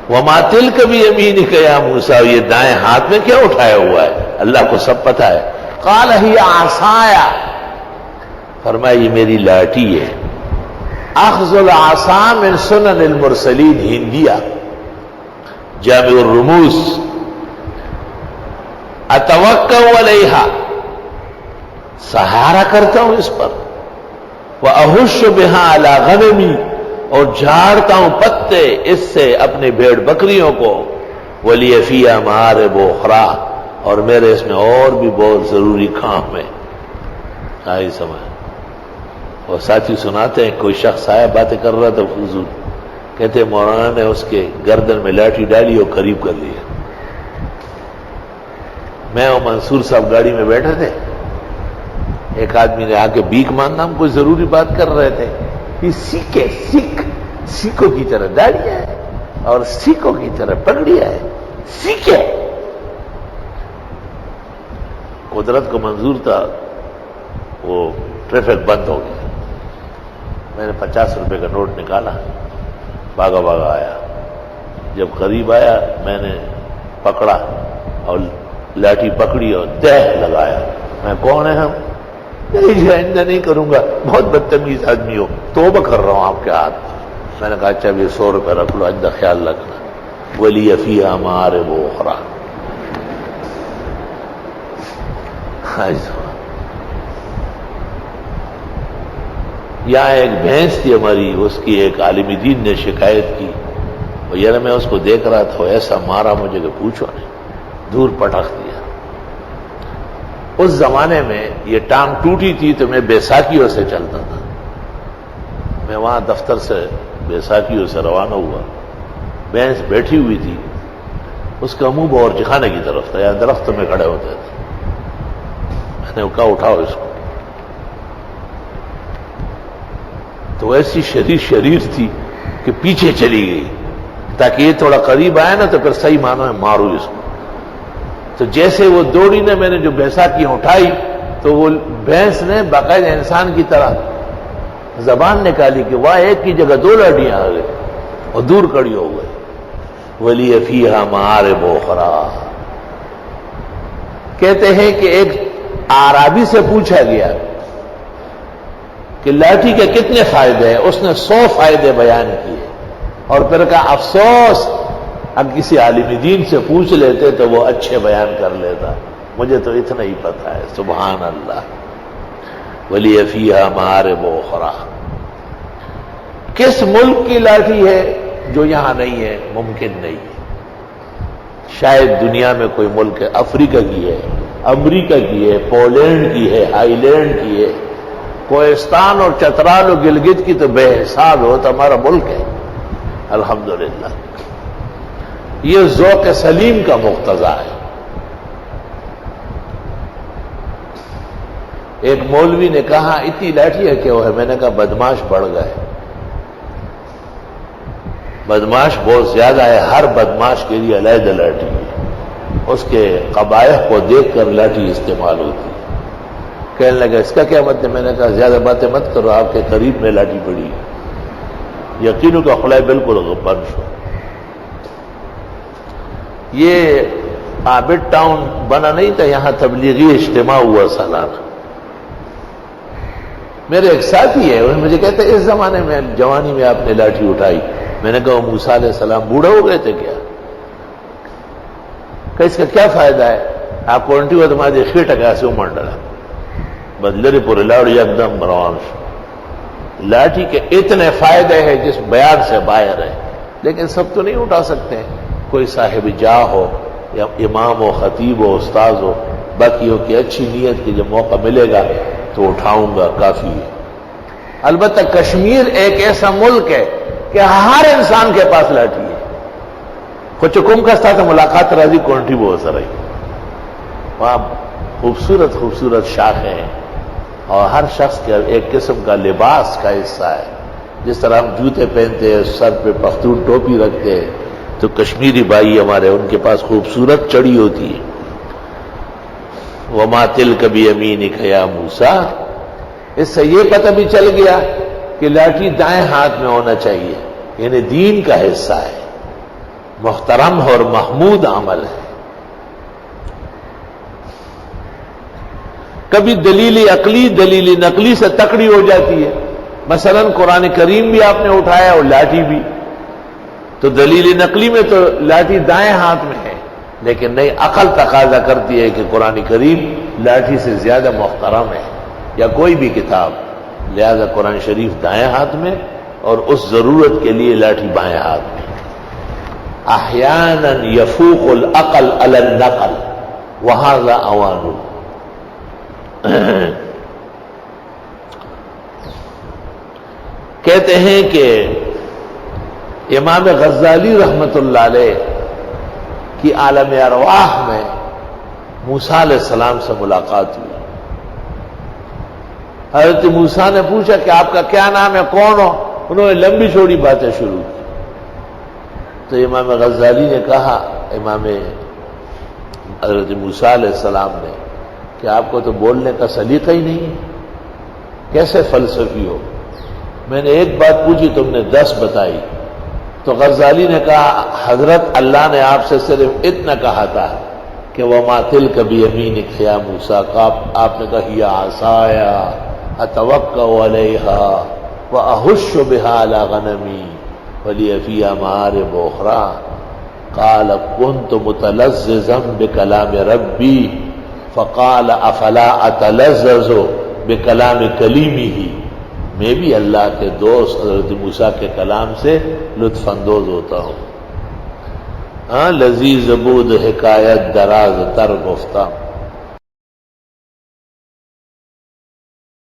وما تلک بیمینک یا موسیٰ، یہ دائیں ہاتھ میں کیا اٹھایا ہوا ہے؟ اللہ کو سب پتہ ہے۔ قال ہی عصای، فرمایا یہ میری لاٹھی ہے۔ اخذ العصا من سنن المرسلین، ہندیہ جامع الرموز۔ اتوکل علیہا، سہارا کرتا ہوں اس پر۔ واہش بہا علی غنمی، اور جھاڑتا ہوں پتے اس سے اپنے بھیڑ بکریوں کو۔ ولی فیہا مآرب اخری، اور میرے اس میں اور بھی بہت ضروری کام ہے۔ آئی سمجھ؟ اور ساتھی سناتے ہیں کوئی شخص آیا باتیں کر رہا تھا فضول، کہتے مولانا نے اس کے گردن میں لاٹھی ڈالی اور قریب کر لیا۔ میں اور منصور صاحب گاڑی میں بیٹھے تھے، ایک آدمی نے آ کے بھیک مانگنا، ہم کوئی ضروری بات کر رہے تھے۔ یہ سکھوں کی طرح داڑیاں ہے اور سکھوں کی طرح پگڑیاں ہے، سکھ ہے۔ قدرت کو منظور تھا، وہ ٹریفک بند ہو گیا۔ میں نے 50 روپے کا نوٹ نکالا، بھاگا بھاگا آیا۔ جب قریب آیا میں نے پکڑا اور لاٹھی پکڑی اور دہ لگایا۔ میں کون ہے ہم؟ نہیں آئندہ نہیں کروں گا، بہت بدتمیز آدمی ہو، توبہ کر رہا ہوں آپ کے ہاتھ۔ میں نے کہا اچھا یہ 100 روپے رکھ لو، آئندہ خیال رکھنا۔ ولی فیہا مآرب اخری۔ یہاں ایک بھینس تھی ہماری، اس کی ایک عالم دین نے شکایت کی، اور یار میں اس کو دیکھ رہا تھا، ایسا مارا مجھے کہ پوچھو نہیں، دور پٹخ دیا۔ اس زمانے میں یہ ٹانگ ٹوٹی تھی تو میں بیساکھیوں سے چلتا تھا۔ میں وہاں دفتر سے بیساکھیوں سے روانہ ہوا، بھینس بیٹھی ہوئی تھی، اس کا منہ باورچی خانے کی طرف تھا، یا درختوں میں کھڑے ہوتے تھے۔ میں نے کہا اٹھاؤ اس کو، تو ایسی شریر تھی کہ پیچھے چلی گئی تاکہ یہ تھوڑا قریب آیا نا تو پھر صحیح معنوں میں مارو اس کو۔ تو جیسے وہ دوڑی نے میں نے جو بیساکھی اٹھائی تو وہ بھینس نے باقاعدہ انسان کی طرح زبان نکالی کہ واہ ایک کی جگہ 2 لاٹیاں آ گئی اور دور کڑی ہو گئی۔ ولی فیہا مآرب اخری۔ کہتے ہیں کہ ایک اعرابی سے پوچھا گیا کہ لاٹھی کے کتنے فائدے ہیں، اس نے 100 فائدے بیان کیے، اور پھر کہا افسوس اب کسی عالم دین سے پوچھ لیتے تو وہ اچھے بیان کر لیتا، مجھے تو اتنا ہی پتا ہے۔ سبحان اللہ۔ ولی فیہا مآرب اخری۔ کس ملک کی لاٹھی ہے جو یہاں نہیں ہے؟ ممکن نہیں ہے، شاید دنیا میں کوئی ملک ہے، افریقہ کی ہے، امریکہ کی ہے، پولینڈ کی ہے، ہائی لینڈ کی ہے، کوہستان اور چترال اور گلگت کی تو بے حساب ہو، تو ہمارا ملک ہے الحمدللہ۔ یہ ذوق سلیم کا مقتضا ہے۔ ایک مولوی نے کہا اتنی لاٹھیاں کیوں ہے؟ میں نے کہا بدماش بڑھ گئے، بدماش بہت زیادہ ہے، ہر بدماش کے لیے علیحدہ لاٹھی ہے، اس کے قبائح کو دیکھ کر لاٹھی استعمال ہوتی ہے۔ کہنے لگا اس کا کیا مطلب؟ میں نے کہا زیادہ باتیں مت کرو، آپ کے قریب میں لاٹھی پڑی ہے، یقینوں کا خلائے بالکل بنش ہو۔ یہ عابد ٹاؤن بنا نہیں تھا، یہاں تبلیغی اجتماع ہوا سالانہ۔ میرے ایک ساتھی ہے، انہوں نے مجھے کہتے اس زمانے میں جوانی میں آپ نے لاٹھی اٹھائی۔ میں نے کہا موسیٰ علیہ السلام بوڑھے ہو گئے تھے کیا؟ کہ اس کا کیا فائدہ ہے؟ آپ کونٹی ہو تمہاری خیٹ کیسے امڑ ڈالا بدلری پورے لاڑی ایک دم روان۔ لاٹھی کے اتنے فائدے ہیں جس بیان سے باہر ہے، لیکن سب تو نہیں اٹھا سکتے۔ کوئی صاحب جاہ ہو یا امام ہو، خطیب ہو، استاذ ہو، باقیوں کی اچھی نیت کی جب موقع ملے گا تو اٹھاؤں گا، کافی ہے۔ البتہ کشمیر ایک ایسا ملک ہے کہ ہر انسان کے پاس لاٹھی ہے۔ کچھ حکم کا ساتھ ملاقات راضی کونٹی بہت سر وہاں خوبصورت خوبصورت شاخیں ہیں، اور ہر شخص کے ایک قسم کا لباس کا حصہ ہے۔ جس طرح ہم جوتے پہنتے ہیں، سر پہ پختون ٹوپی رکھتے ہیں، تو کشمیری بھائی ہمارے ان کے پاس خوبصورت چڑی ہوتی ہے۔ وما تلک بیمینک یا موسیٰ۔ اس سے یہ پتہ بھی چل گیا کہ لاٹھی دائیں ہاتھ میں ہونا چاہیے، یعنی دین کا حصہ ہے۔ محترم اور محمود عمل ہے. کبھی دلیل عقلی دلیل نقلی سے تکڑی ہو جاتی ہے. مثلا قرآن کریم بھی آپ نے اٹھایا اور لاٹھی بھی، تو دلیل نقلی میں تو لاٹھی دائیں ہاتھ میں ہے، لیکن نہیں، عقل تقاضا کرتی ہے کہ قرآن کریم لاٹھی سے زیادہ محترم ہے، یا کوئی بھی کتاب، لہذا قرآن شریف دائیں ہاتھ میں اور اس ضرورت کے لیے لاٹھی بائیں ہاتھ میں. احیانا یفوق العقل علی النقل وہذا اوان. کہتے ہیں کہ امام غزالی رحمت اللہ علیہ کی عالم ارواح میں موسیٰ علیہ السلام سے ملاقات ہوئی. حضرت موسیٰ نے پوچھا کہ آپ کا کیا نام ہے، کون ہو؟ انہوں نے لمبی چوڑی باتیں شروع کی. تو امام غزالی نے کہا، امام حضرت موسیٰ علیہ السلام نے، کہ آپ کو تو بولنے کا سلیقہ ہی نہیں ہے، کیسے فلسفی ہو؟ میں نے ایک بات پوچھی، تم نے 10 بتائی. تو غزالی نے کہا، حضرت اللہ نے آپ سے صرف اتنا کہا تھا کہ وَمَا تِلْكَ بِيَمِينِكَ يَا موسیٰ، آپ نے کہا ہِیَ عَصَایَ أَتَوَكَّأُ عَلَيْهَا وَأَهُشُّ بِهَا عَلَى غَنَمِي وَلِيَ فِيهَا مَآرِبُ أُخْرَى. قَالَ كُنْتُ مُتَلَذِّذًا بِكَلَامِ رَبِّي فَقَالَ أَفَلَا أَتَلَذَّذُ بِكَلَامِ كَلِيمِهِ. میں بھی اللہ کے دوست حضرت موسیٰ کے کلام سے لطف اندوز ہوتا ہوں. لذیذ بود حکایت دراز تر گفتہ.